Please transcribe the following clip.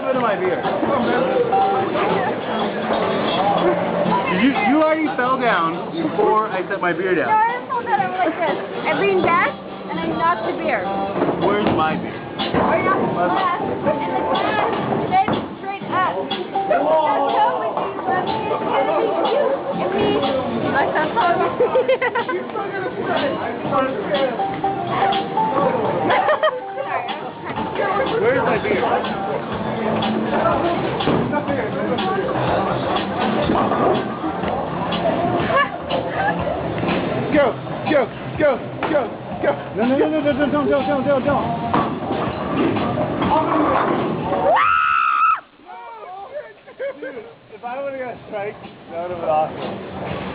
bit of my beer. You already fell down before I set my beer No, down. I didn't fall down. I went like this. I leaned back and I knocked the beer. Where's my beer? I knocked the glass and the glass bent straight up. That's how when you left me and me. Like that's how Where's my beer? Go! No, don't. Dude, if I would have got a strike, that would have been awesome.